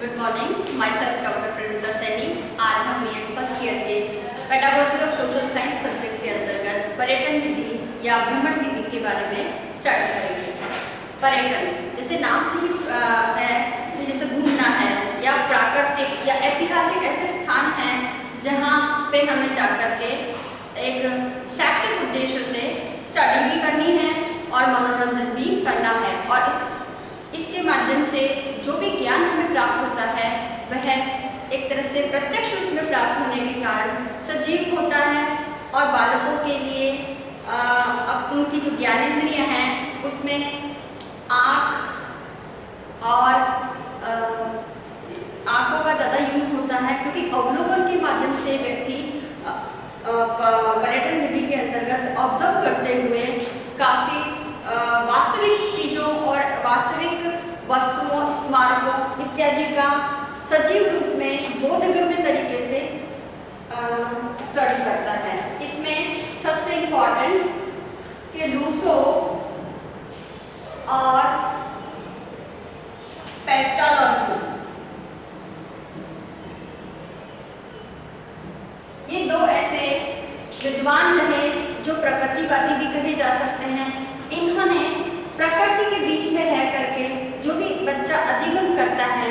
Good morning, my self doctor Prerna Saini. आज हम BEd first year के pedagogy of social science subject के अंतर्गत पर्यटन विधि या भ्रमण विधि के बारे में स्टार्ट करेंगे। पर्यटन जैसे नाम से ही है, जैसे घूमना है या प्राकृतिक या ऐतिहासिक ऐसे स्थान हैं जहाँ पे हमें जाकर के एक शैक्षिक उद्देश्य से स्टडी भी करनी है और मनोरंजन भी करना है, और इसके माध्यम से जो भी ज्ञान हमें प्राप्त होता है वह एक तरह से प्रत्यक्ष रूप में प्राप्त होने के कारण सजीव होता है। और बालकों के लिए अब उनकी जो ज्ञानेंद्रियां हैं उसमें आँख और आँखों का ज़्यादा यूज होता है, क्योंकि अवलोकन के माध्यम से व्यक्ति पर्यटन विधि के अंतर्गत ऑब्जर्व करते हुए काफ़ी वास्तविक चीज़ों और वास्तविक वस्तुओं, स्मारकों इत्यादि का सजीव रूप में बोधगम्य तरीके से स्टडी करता है। इसमें सबसे इम्पोर्टेंट कि रूसो और पेस्टालॉजी, ये दो ऐसे विद्वान रहे जो प्रकृतिवादी भी कहे जा सकते हैं। इन्होंने प्रकृति के बीच में रह करके जो भी बच्चा अधिगम करता है,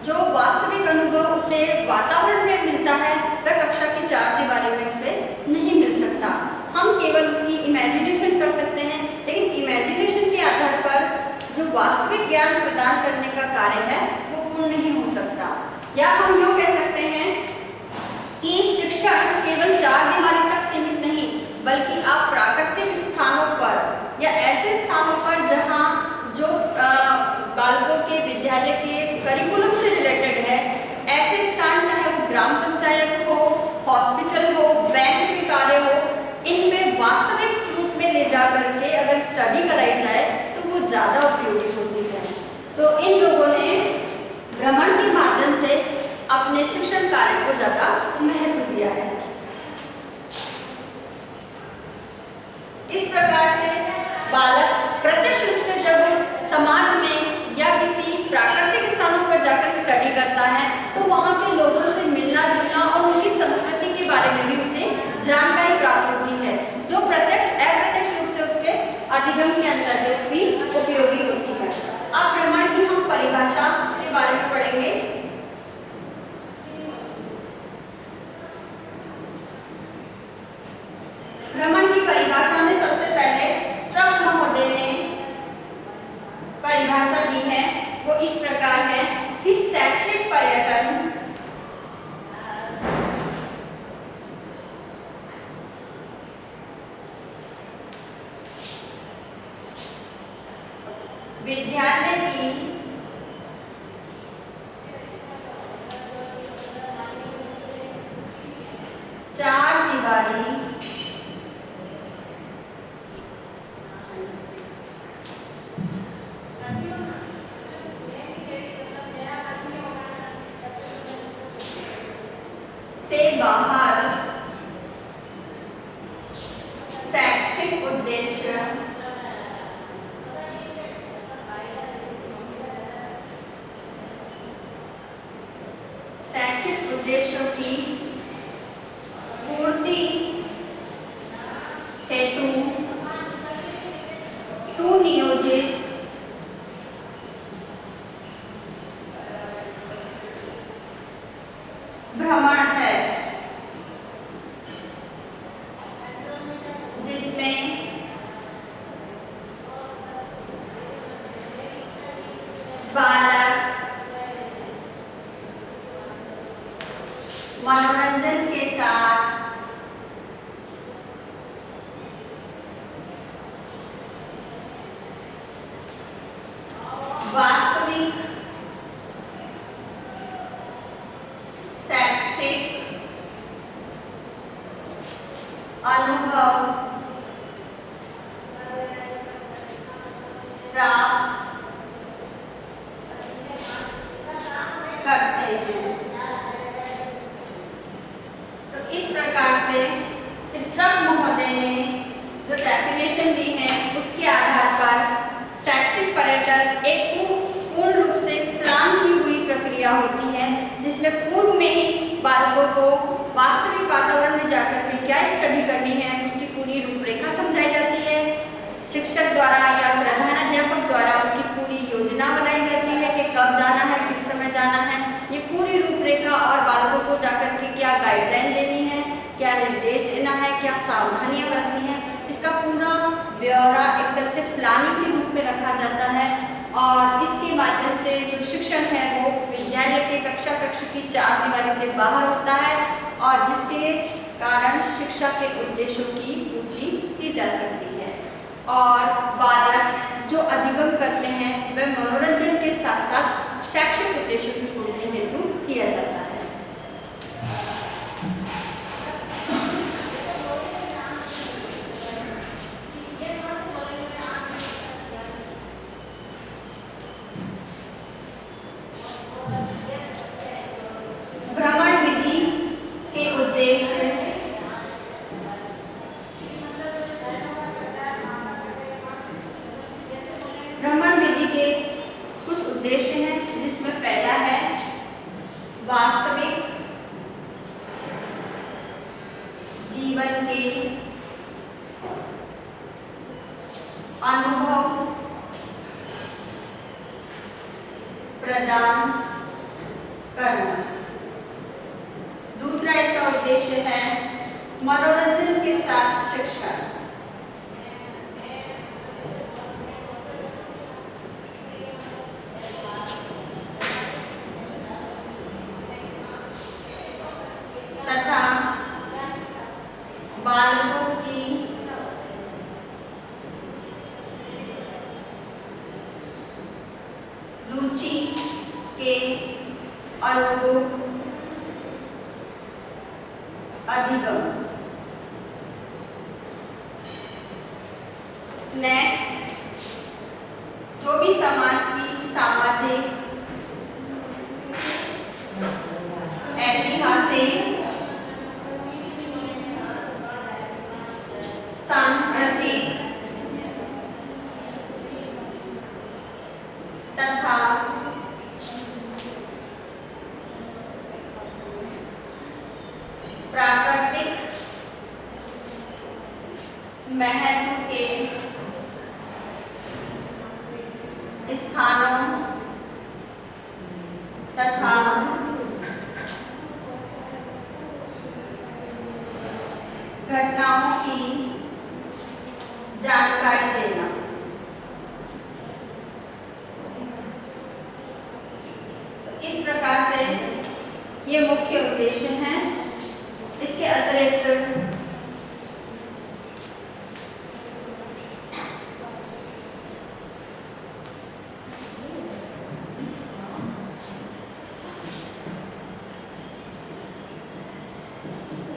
जो वास्तविक अनुभव उसे वातावरण में मिलता है वह कक्षा की चार दीवारी में उसे नहीं मिल सकता। हम केवल उसकी इमेजिनेशन कर सकते हैं, लेकिन इमेजिनेशन के आधार पर जो वास्तविक ज्ञान प्रदान करने का कार्य है वो पूर्ण नहीं हो सकता। या हम यूँ कह सकते हैं कि शिक्षा केवल चार दीवारी तक सीमित नहीं, बल्कि आप प्राकृतिक स्थानों पर या ऐसे स्थानों पर जहाँ जो बालकों के विद्यालय के करिकुलम से रिलेटेड है, ऐसे स्थान चाहे वो ग्राम पंचायत हो, हॉस्पिटल हो, बैंक के कार्य हो, इनमें वास्तविक रूप में ले जा करके अगर स्टडी कराई जाए तो वो ज़्यादा उपयोगी होती है। तो इन लोगों ने भ्रमण के माध्यम से अपने शिक्षण कार्य को ज़्यादा महत्व दिया है। इस प्रकार से बालक प्रत्यक्ष रूप से जब समाज में या किसी प्राकृतिक स्थानों पर जाकर स्टडी करता है तो वहाँ के लोगों से मिलना जुलना और उनकी संस्कृति के बारे में भी उसे जानकारी प्राप्त होती है, जो प्रत्यक्ष अप्रत्यक्ष रूप से उसके अधिगम के अंतर्गत भी उपयोगी होती है। अब भ्रमण की हम परिभाषा के बारे में पढ़ेंगे। भ्रमण की परिभाषा में सबसे पहले स्ट्रक महोदय ने परिभाषा दी है, वो इस प्रकार है कि शैक्षिक पर्यटन विद्यालय की चार दीवारी से बाहर शैक्षिक उद्देश्य उद्देश्यों की पूर्ति हेतु सुनियोजित भ्रमण है, जिसमें बालक मनोरंजन के साथ वास्तविक शैक्षिक अनुभव प्राप्त करते हैं। तो इस प्रकार से स्ट्रक महोदय ने जो डेफिनेशन दी है उसके आधार पर शैक्षिक पर्यटन एक पूर्ण रूप से प्लान की हुई प्रक्रिया प्रक्रिया होती है जिसमें पूर्व में ही बालकों को वास्तविक वातावरण में जाकर के क्या स्टडी करनी है उसकी पूरी रूपरेखा समझाई जाती है। शिक्षक द्वारा या प्रधानाध्यापक द्वारा उसकी पूरी योजना बनाई जाती है कि कब जाना है, किस समय जाना है, ये पूरी रूपरेखा, और बालकों को जाकर के क्या गाइडलाइन देनी है, क्या निर्देश देना है, क्या सावधानियां बरतनी है, इसका पूरा ब्यौरा एक तरह से प्लानिंग के रूप में रखा जाता है। और इसके माध्यम से जो शिक्षण है वो विद्यालय के कक्ष की चार दीवारी से बाहर होता है और जिसके कारण शिक्षा के उद्देश्यों की पूर्ति की जा सकती है। और बालक जो अधिगम करते हैं वह मनोरंजन के साथ साथ शैक्षिक उद्देश्यों की पूर्ति हेतु किया जाता है। भ्रमण विधि के उद्देश्य भ्रमण विधि के कुछ उद्देश्य हैं जिसमें पहला है वास्तविक जीवन के अनुभव प्रदान करना। दूसरा इसका उद्देश्य है मनोरंजन के साथ शिक्षा। तथा बालकों की रुचि के अनुरूप अधिगम। नेक्स्ट, जो भी समाज की सामाजिक, ऐतिहासिक, सांस्कृतिक तथा प्राकृतिक महत्व के स्थानों तथा घटनाओं की जानकारी देना। तो इस प्रकार से ये मुख्य उद्देश्य हैं। इसके अतिरिक्त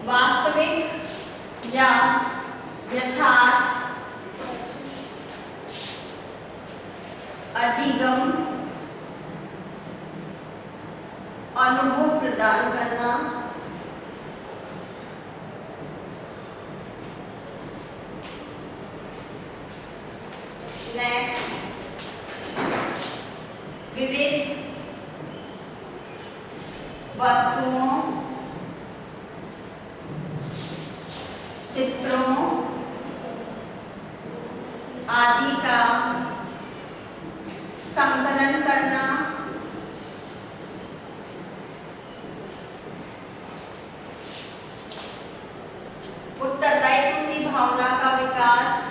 वास्तविक या यथार्थ अधिगम अनुभव प्रदान करना। नेक्स्ट, विविध वस्तुओं, चित्रों आदि का संकलन करना। उत्तरदायित्व की भावना का विकास।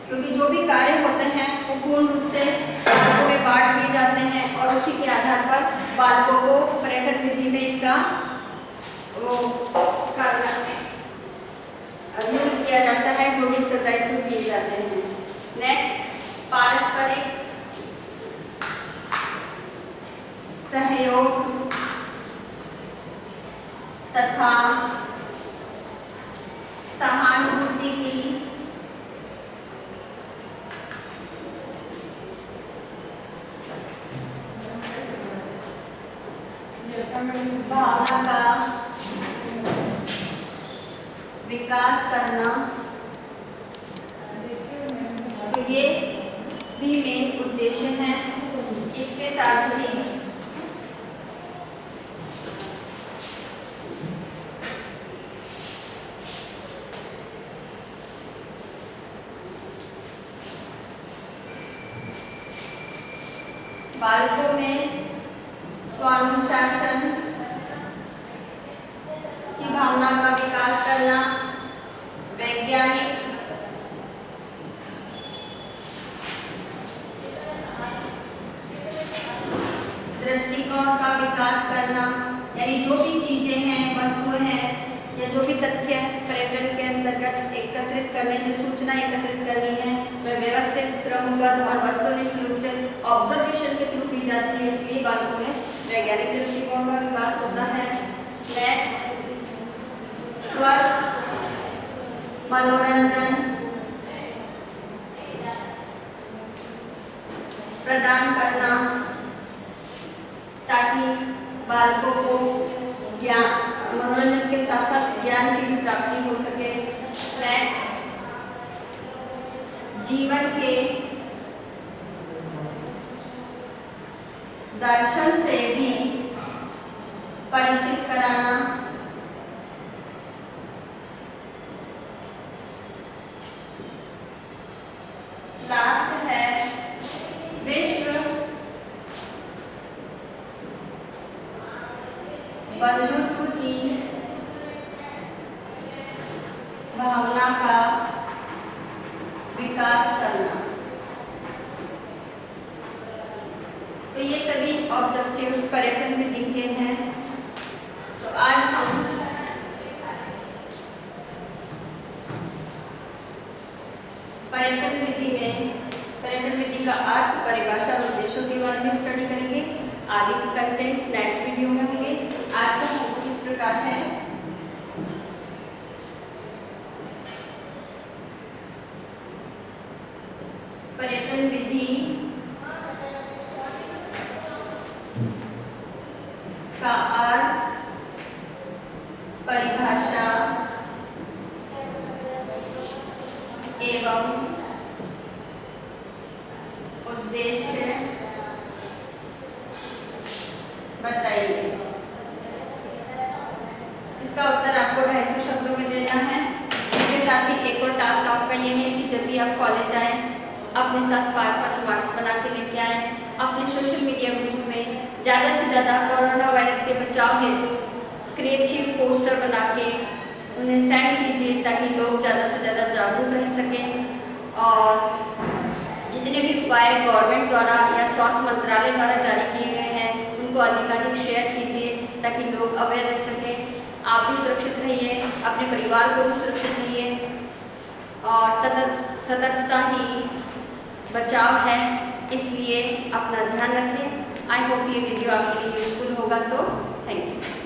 क्योंकि जो भी कार्य होते हैं वो पूर्ण रूप से बालकों में बांट दिए जाते हैं और उसी के आधार पर बालकों को पर्यटन विधि में इसका वो करना यूज किया जाता है, जो भी उत्तरदायित्व दिए जाते हैं। नेक्स्ट, पारस्परिक सहयोग तथा सहानुभूति की भावना का विकास करना। तो ये भी मेन उद्देश्य है। इसके साथ ही बालकों में स्वानुशासन की भावना का विकास करना, वैज्ञानिक दृष्टिकोण का विकास करना, यानी जो भी चीजें हैं, वस्तुएं हैं या जो भी तथ्य पर्यटन के अंतर्गत एकत्रित करने, जो सूचना एकत्रित करनी है वह व्यवस्थित, क्रमबद्ध और वस्तुनिष्ठ रूप से ऑब्जर्वेशन के थ्रू की जाती है। इसलिए बालकों में वैज्ञानिक दृष्टिकोण का विकास होता है। स्वस्थ मनोरंजन प्रदान करना ताकि बालकों को ज्ञान, मनोरंजन के साथ साथ ज्ञान की भी प्राप्ति हो सके। जीवन के दर्शन से भी परिचित कराना। लास्ट है विश्व बंधुत्व की भावना का विकास करना। तो ये सभी ऑब्जेक्टिव पर्यटन विधि के हैं। तो आज हम पर्यटन विधि का अर्थ, परिभाषा और उद्देश्यों के बारे में स्टडी करेंगे। आगे के कंटेंट नेक्स्ट वीडियो में होंगे। आज का होमवर्क इस प्रकार है। पर्यटन विधि का अर्थ, परिभाषा एवं उद्देश्य बताइए। इसका उत्तर आपको 250 शब्दों में देना है। इसके साथ ही एक और टास्क आपका ये है कि जब भी आप कॉलेज आए अपने साथ 5-5 मार्क्स बना के लेके आए। अपने सोशल मीडिया ग्रुप में ज़्यादा से ज़्यादा कोरोना वायरस के बचाव हेतु क्रिएटिव पोस्टर बना के उन्हें सेंड कीजिए ताकि लोग ज़्यादा से ज़्यादा जागरूक रह सकें। और जितने भी उपाय गवर्नमेंट द्वारा या स्वास्थ्य मंत्रालय द्वारा जारी किए गए हैं उनको अधिकाधिक शेयर कीजिए ताकि लोग अवेयर रह सकें। आप भी सुरक्षित रहिए, अपने परिवार को भी सुरक्षित रहिए और सतर्कता ही बचाव है, इसलिए अपना ध्यान रखें। आई होप ये वीडियो आपके लिए यूजफुल होगा। So thank you.